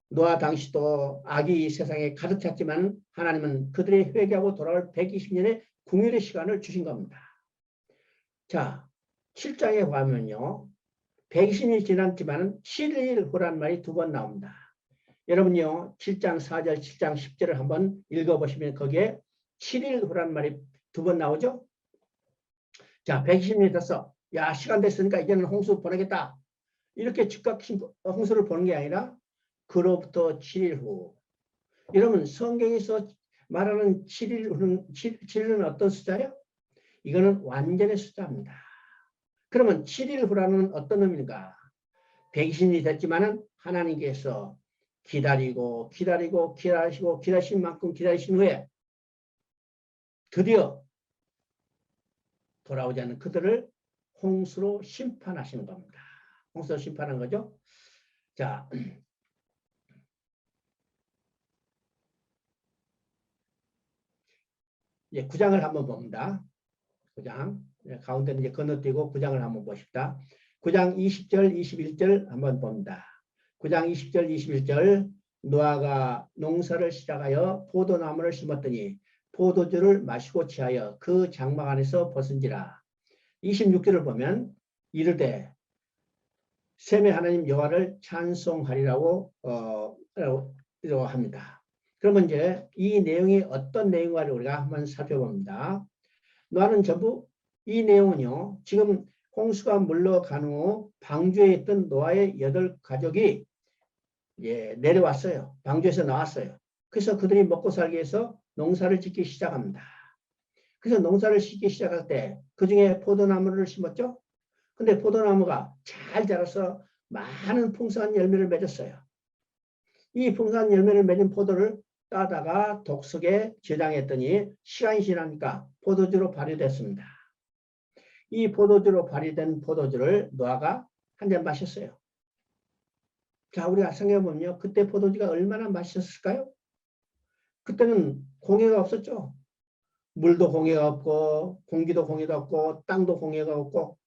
노아 당시도 악이 세상에 가득 찼지만 하나님은 그들의 회개하고 돌아올 120년의 궁일의 시간을 주신 겁니다. 자, 7장에 보면요. 120년이 지났지만 7일 후란 말이 두 번 나옵니다. 여러분요. 7장 4절, 7장 10절을 한번 읽어보시면 거기에 7일 후란 말이 두 번 나오죠. 자, 120년이 됐어. 야, 시간 됐으니까 이제는 홍수 보내겠다. 이렇게 즉각 홍수를 보는 게 아니라 그로부터 7일 후. 여러분 성경에서 말하는 7일은 어떤 숫자예요? 이거는 완전의 숫자입니다. 그러면 7일 후라는 어떤 의미인가? 120년이 됐지만은 하나님께서 기다리신 만큼 기다리신 후에 드디어 돌아오지 않는 그들을 홍수로 심판하시는 겁니다. 홍수로 심판한 거죠. 자, 이제 9장을 한번 봅니다. 9장. 가운데는 이제 건너뛰고 9장을 한번 보십시다. 9장 20절, 21절 한번 봅니다. 9장 20절, 21절 노아가 농사를 시작하여 포도나무를 심었더니 포도주를 마시고 취하여 그 장막 안에서 벗은지라. 26절을 보면 이르되 셈의 하나님 여호와를 찬송하리라고 합니다. 그러면 이제 이 내용이 어떤 내용인가를 우리가 한번 살펴봅니다. 노아는 전부 이 내용은요. 지금 홍수가 물러간 후 방주에 있던 노아의 8가족이 내려왔어요. 방주에서 나왔어요. 그래서 그들이 먹고 살기 위해서 농사를 짓기 시작합니다. 그래서 농사를 짓기 시작할 때 그중에 포도나무를 심었죠. 근데 포도나무가 잘 자라서 많은 풍성한 열매를 맺었어요. 이 풍성한 열매를 맺은 포도를 따다가 독석에 저장했더니 시간이 지나니까 포도주로 발효됐습니다. 이 포도주로 발효된 포도주를 노아가 한 잔 마셨어요. 자, 우리가 생각해보면요. 그때 포도주가 얼마나 맛있었을까요? 그때는 공해가 없었죠. 물도 공해가 없고 공기도 공해가 없고 땅도 공해가 없고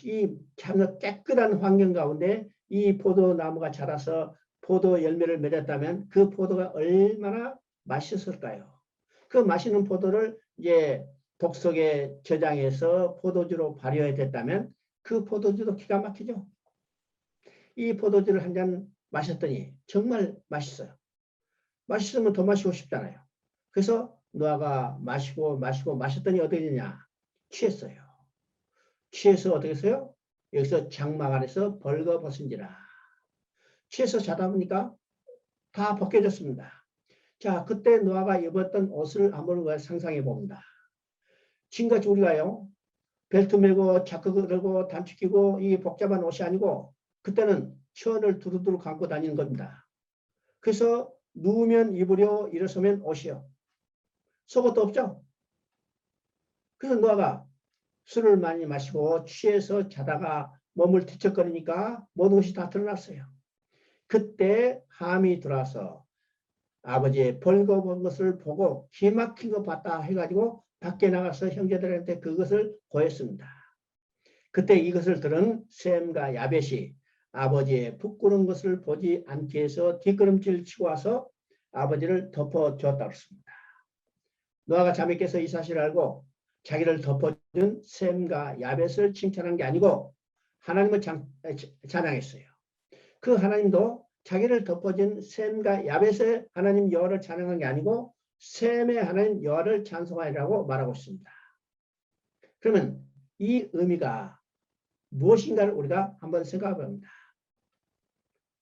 이 참 깨끗한 환경 가운데 이 포도나무가 자라서 포도 열매를 맺었다면 그 포도가 얼마나 맛있었을까요? 그 맛있는 포도를 이제 독석에 저장해서 포도주로 발효됐다면 그 포도주도 기가 막히죠. 이 포도주를 한 잔 마셨더니 정말 맛있어요. 맛있으면 더 마시고 싶잖아요. 그래서 노아가 마셨더니 어떻게 되냐? 취했어요. 취해서 어떻게 했어요? 여기서 장막 안에서 벌거벗은지라. 취해서 자다 보니까 다 벗겨졌습니다. 자, 그때 노아가 입었던 옷을 한번 상상해 봅니다. 지금같이 우리가요, 벨트 매고 자크 걸고 단추 끼고 이 복잡한 옷이 아니고 그때는 천을 두루두루 감고 다니는 겁니다. 그래서 누우면 이불이요, 일어서면 옷이요. 속옷도 없죠. 그래서 노아가 술을 많이 마시고 취해서 자다가 몸을 뒤척거리니까 모든 것이 다 드러났어요. 그때 함이 들어와서 아버지의 벌거벗은 것을 보고 기막힌 거 봤다 해가지고 밖에 나가서 형제들한테 그것을 고했습니다. 그때 이것을 들은 셈과 야벳이 아버지의 부끄러운 것을 보지 않게 해서 뒷걸음질 치고 와서 아버지를 덮어주었다고 했습니다. 노아가 잠에 깨서 이 사실을 알고 자기를 덮어준 셈과 야벳을 칭찬한 게 아니고 하나님을 찬양했어요. 그 하나님도 자기를 덮어준 셈과 야벳의 하나님 여호와를 찬양한 게 아니고 셈의 하나님 여호와를 찬송하리라고 말하고 있습니다. 그러면 이 의미가 무엇인가를 우리가 한번 생각해 봅니다.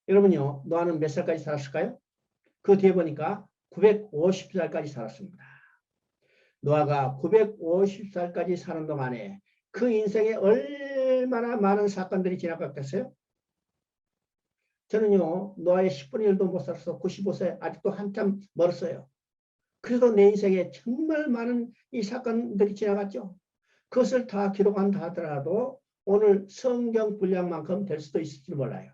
여러분요, 노아는 몇 살까지 살았을까요? 그 뒤에 보니까 950살까지 살았습니다. 노아가 950살까지 사는 동안에 그 인생에 얼마나 많은 사건들이 지나갔겠어요? 저는요, 노아의 10분의 1도 못 살아서 95세, 아직도 한참 멀었어요. 그래도 내 인생에 정말 많은 이 사건들이 지나갔죠. 그것을 다 기록한다 하더라도 오늘 성경 분량만큼 될 수도 있을지 몰라요.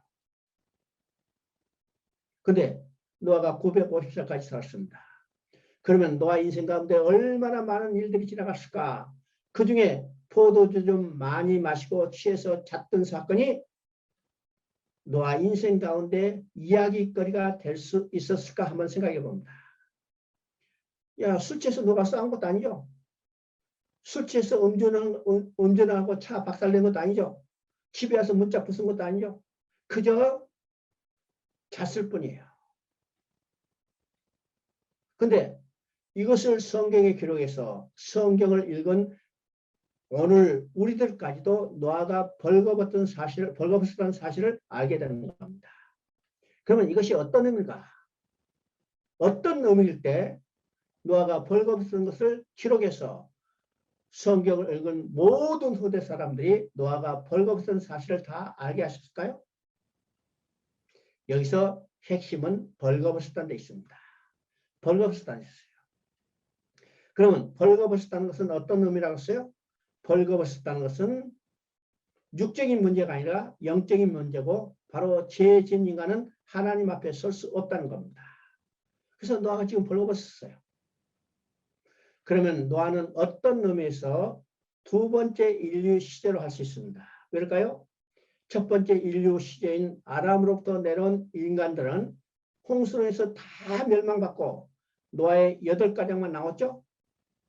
근데 노아가 950살까지 살았습니다. 그러면 노아 인생 가운데 얼마나 많은 일들이 지나갔을까? 그 중에 포도주 좀 많이 마시고 취해서 잤던 사건이 노아 인생 가운데 이야기거리가 될 수 있었을까 한번 생각해 봅니다. 야, 술 취해서 누가 싸운 것도 아니죠. 술 취해서 운전하고 차 박살낸 것도 아니죠. 집에 와서 문짝 부순 것도 아니죠. 그저 잤을 뿐이에요. 근데 이것을 성경에 기록해서 성경을 읽은 오늘 우리들까지도 노아가 벌거벗었다는 사실을 알게 되는 겁니다. 그러면 이것이 어떤 의미인가? 어떤 의미일 때 노아가 벌거벗은 것을 기록해서 성경을 읽은 모든 후대 사람들이 노아가 벌거벗은 사실을 다 알게 하셨을까요? 여기서 핵심은 벌거벗었다는 데 있습니다. 벌거벗었다는 데 있어요. 그러면 벌거벗었다는 것은 어떤 의미라고 했어요? 벌거벗었다는 것은 육적인 문제가 아니라 영적인 문제고 바로 죄 지은 인간은 하나님 앞에 설 수 없다는 겁니다. 그래서 노아가 지금 벌거벗었어요. 그러면 노아는 어떤 의미에서 두 번째 인류 시대로 할 수 있습니다. 왜일까요? 첫 번째 인류 시대인 아담으로부터 내려온 인간들은 홍수로 해서 다 멸망받고 노아의 8가정만 나왔죠?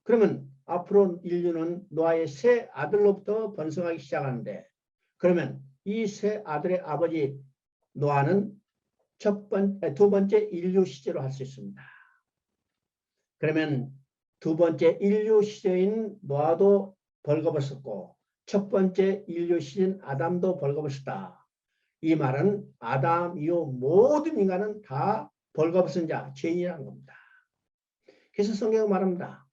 그러면 앞으로 인류는 노아의 세 아들로부터 번성하기 시작하는데 그러면 이 세 아들의 아버지 노아는 두 번째 인류 시대로 할 수 있습니다. 그러면 두 번째 인류 시대인 노아도 벌거벗었고 첫 번째 인류 시대인 아담도 벌거벗었다. 이 말은 아담 이후 모든 인간은 다 벌거벗은 자, 죄인이라는 겁니다. 그래서 성경은 말합니다.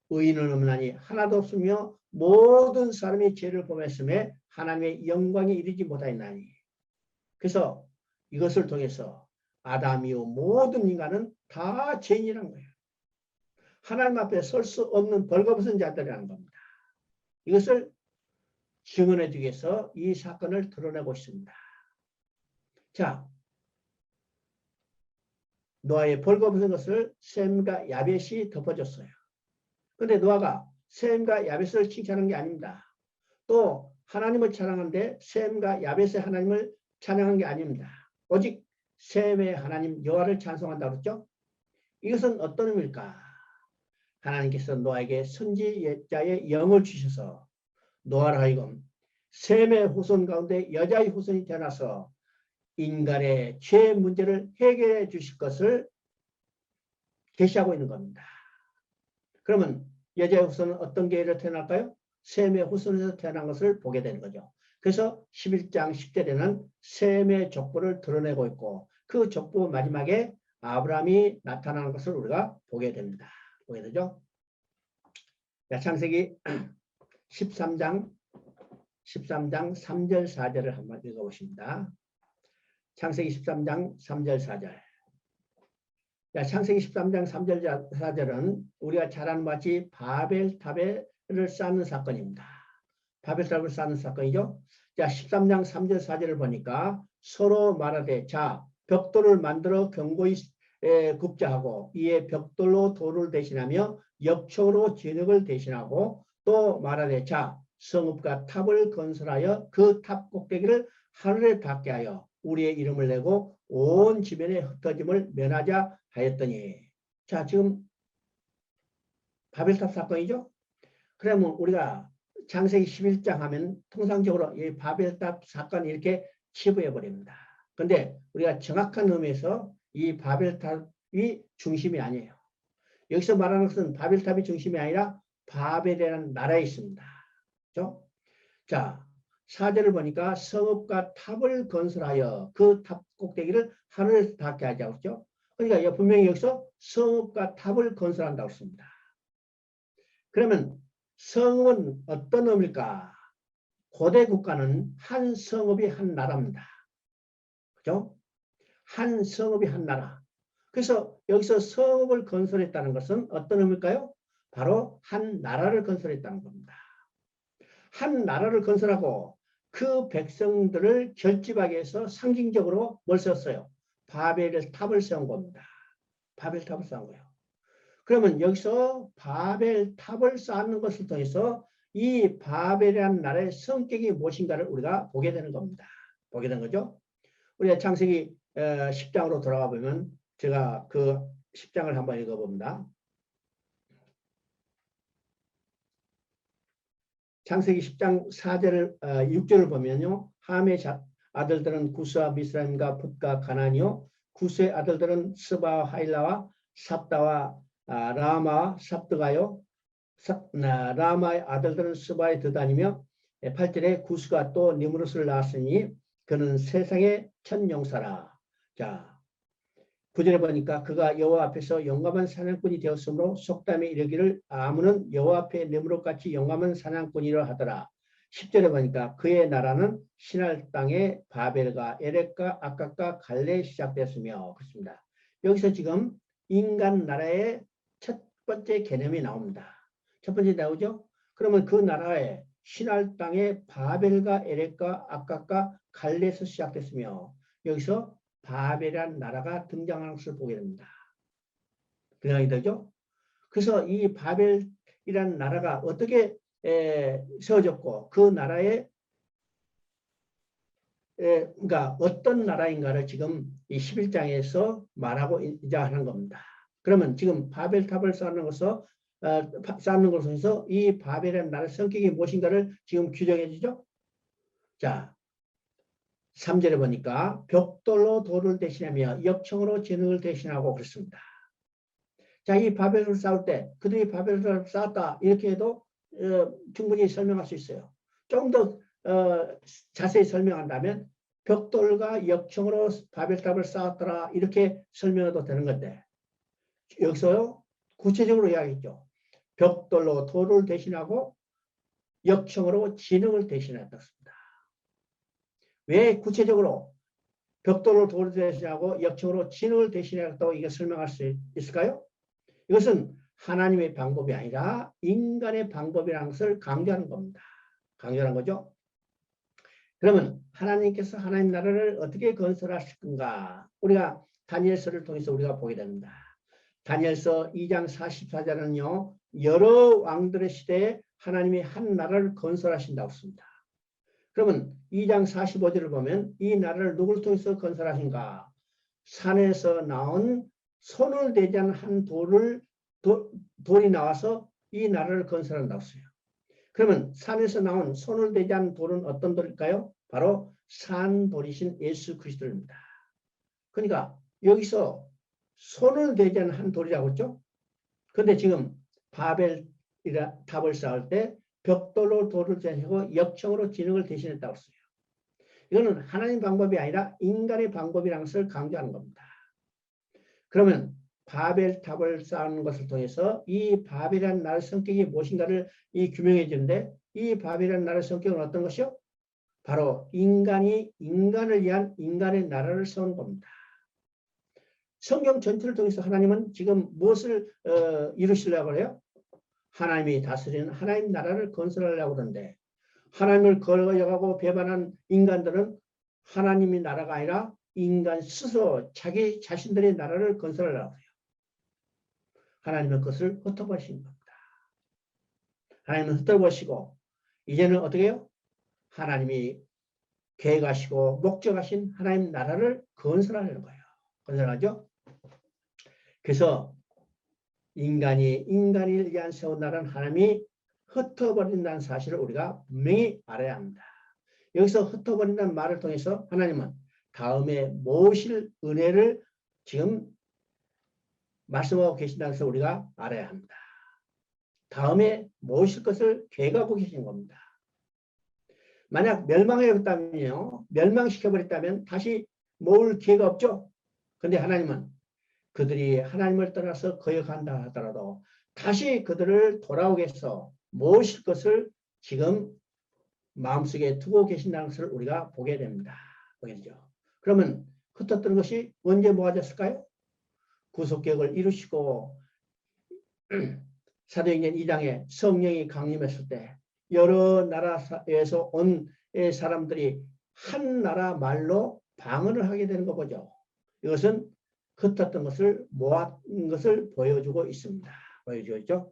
의인은 없나니 하나도 없으며 모든 사람이 죄를 범했음에 하나님의 영광에 이르지 못하였나니. 그래서 이것을 통해서 아담 이후 모든 인간은 다 죄인이라는 거예요. 하나님 앞에 설 수 없는 벌거벗은 자들이라는 겁니다. 이것을 증언해 주기 위해서 이 사건을 드러내고 있습니다. 자, 노아의 벌거벗은 것을 셈과 야벳이 덮어줬어요. 그런데 노아가 셈과 야벳을 칭찬한 게 아닙니다. 또 하나님을 찬양하는데 셈과 야벳의 하나님을 찬양한 게 아닙니다. 오직 셈의 하나님 여호와를 찬송한다고 그랬죠? 이것은 어떤 의미일까? 하나님께서 노아에게 선지자의 영을 주셔서 노아를 하여금 셈의 후손 가운데 여자의 후손이 태어나서 인간의 죄 문제를 해결해 주실 것을 계시하고 있는 겁니다. 그러면 여자의 후손은 어떤 계획으로 태어날까요? 셈의 후손에서 태어난 것을 보게 되는 거죠. 그래서 11장 10절에는 셈의 족보를 드러내고 있고 그 족보 마지막에 아브라함이 나타나는 것을 우리가 보게 됩니다. 보게 되죠. 자, 창세기 13장 3절 4절을 한번 읽어보십니다. 창세기 13장 3절 4절. 자, 창세기 13장 3절 4절은 우리가 잘 아는 바같이 바벨탑을 쌓는 사건입니다. 바벨탑을 쌓는 사건이죠. 자, 13장 3절 4절을 보니까 서로 말하되 자 벽돌을 만들어 견고히 굽자 하고 이에 벽돌로 돌을 대신하며 역청으로 진흙을 대신하고 또 말하되 자 성읍과 탑을 건설하여 그 탑 꼭대기를 하늘에 닿게 하여 우리의 이름을 내고 온 지면에 흩어짐을 면하자 하였더니. 자, 지금 바벨탑 사건이죠. 그러면 우리가 창세기 11장 하면 통상적으로 이 바벨탑 사건 이렇게 치부해 버립니다. 그런데 우리가 정확한 의미에서 이 바벨탑이 중심이 아니에요. 여기서 말하는 것은 바벨탑이 중심이 아니라 바벨이라는 나라에 있습니다. 그렇죠? 자, 4절을 보니까 성읍과 탑을 건설하여 그 탑 꼭대기를 하늘에서 닿게 하자고 했죠. 그러니까 분명히 여기서 성읍과 탑을 건설한다고 했습니다. 그러면 성읍은 어떤 의미일까? 고대 국가는 한 성읍이 한 나라입니다. 그죠? 한 성읍이 한 나라. 그래서 여기서 성읍을 건설했다는 것은 어떤 의미일까요? 바로 한 나라를 건설했다는 겁니다. 한 나라를 건설하고 그 백성들을 결집하기 위해서 상징적으로 뭘 썼어요? 바벨 탑을 세운 겁니다. 바벨 탑을 쌓은 거예요. 그러면 여기서 바벨 탑을 쌓는 것을 통해서 이 바벨이라는 나라의 성격이 무엇인가를 우리가 보게 되는 겁니다. 보게 된 거죠. 우리가 창세기 10장으로 돌아가 보면 제가 그 10장을 한번 읽어봅니다. 창세기 10장 4절을 6절을 보면요. 함의 아들들은 구스와 미스라임과 풋과 가나니요. 구스의 아들들은 스바와 하일라와 삽다와 라마와 삽드가요. 라마의 아들들은 스바의 드다니며 8절에 구스가 또 니무롯을 낳았으니 그는 세상의 첫 용사라. 자, 9절에 보니까 그가 여호와 앞에서 용감한 사냥꾼이 되었으므로 속담에 이르기를 아무는 여호와 앞에 느무롯같이 용감한 사냥꾼이라 하더라. 10절에 보니까 그의 나라는 신할 땅의 바벨과 에렉과 아깝과 갈레에 시작되었으며 그렇습니다. 여기서 지금 인간 나라의 첫 번째 개념이 나옵니다. 첫 번째 나오죠. 그러면 그 나라의 신할 땅의 바벨과 에렉과 아깝과 갈레에서 시작됐으며 여기서 바벨이라는 나라가 등장하는 것을 보게 됩니다. 등장이 되죠. 그래서 이 바벨이라는 나라가 어떻게 세워졌고 그 나라의 그러니까 어떤 나라인가를 지금 이 11장에서 말하고 이제 하는 겁니다. 그러면 지금 바벨탑을 쌓는 것에서 이 바벨이라는 나라의 성격이 무엇인가를 지금 규정해 주죠. 자, 3절에 보니까 벽돌로 돌을 대신하며 역청으로 진흙을 대신하고 그렇습니다. 자, 이 바벨을 쌓을 때 그들이 바벨을 쌓았다 이렇게 해도 충분히 설명할 수 있어요. 좀 더 자세히 설명한다면 벽돌과 역청으로 바벨탑을 쌓았더라 이렇게 설명해도 되는 건데 여기서 구체적으로 이야기했죠. 벽돌로 돌을 대신하고 역청으로 진흙을 대신했습니다. 왜 구체적으로 벽돌로 돌을 대신하고 역청으로 진흙을 대신했다고 이게 설명할 수 있을까요? 이것은 하나님의 방법이 아니라 인간의 방법이라는 것을 강조하는 겁니다. 강조하는 거죠. 그러면 하나님께서 하나님 나라를 어떻게 건설하실 건가? 우리가 다니엘서를 통해서 우리가 보게 됩니다. 다니엘서 2장 44절은요. 여러 왕들의 시대에 하나님이 한 나라를 건설하신다고 했습니다. 그러면 2장 45절을 보면 이 나라를 누구를 통해서 건설하신가? 산에서 나온 손을 대지 않은 한 돌이 나와서 이 나라를 건설한다고 했어요. 그러면 산에서 나온 손을 대지 않은 돌은 어떤 돌일까요? 바로 산돌이신 예수 그리스도입니다. 그러니까 여기서 손을 대지 않은 한 돌이라고 했죠. 그런데 지금 바벨 탑을 쌓을 때 벽돌로 돌을 대신하고 역청으로 진흙을 대신했다고 했어요. 이거는 하나님 방법이 아니라 인간의 방법이라는 것을 강조하는 겁니다. 그러면 바벨탑을 쌓는 것을 통해서 이 바벨이라는 나라의 성격이 무엇인가를 규명해 주는데 이 바벨이라는 나라의 성격은 어떤 것이요? 바로 인간이 인간을 위한 인간의 나라를 세우는 겁니다. 성경 전체를 통해서 하나님은 지금 무엇을 이루시려고 해요? 하나님이 다스리는 하나님 나라를 건설하려고 그러는데 하나님을 거역하고 배반한 인간들은 하나님의 나라가 아니라 인간 스스로 자기 자신들의 나라를 건설하려고 해요. 하나님의 것을 흩어버리신 겁니다. 하나님은 흩어버리시고 이제는 어떻게 해요? 하나님이 계획하시고 목적하신 하나님 나라를 건설하려는 거예요. 건설하죠? 그래서 인간을 위한 세운 나라는 하나님이 흩어버린다는 사실을 우리가 분명히 알아야 합니다. 여기서 흩어버린다는 말을 통해서 하나님은 다음에 모실 은혜를 지금 말씀하고 계신다는 것을 우리가 알아야 합니다. 다음에 모실 것을 계획하고 계신 겁니다. 만약 멸망해버렸다면요. 멸망시켜버렸다면 다시 모을 기회가 없죠. 그런데 하나님은 그들이 하나님을 떠나서 거역한다 하더라도 다시 그들을 돌아오게 해서 모실 것을 지금 마음속에 두고 계신다는 것을 우리가 보게 됩니다. 보겠죠. 그러면 흩었던 것이 언제 모아졌을까요? 구속계획을 이루시고 사도행전 2장에 성령이 강림했을 때 여러 나라에서 온 사람들이 한 나라 말로 방언을 하게 되는 거 보죠. 이것은 흩었던 것을 모았던 것을 보여주고 있습니다. 보여주고 있죠.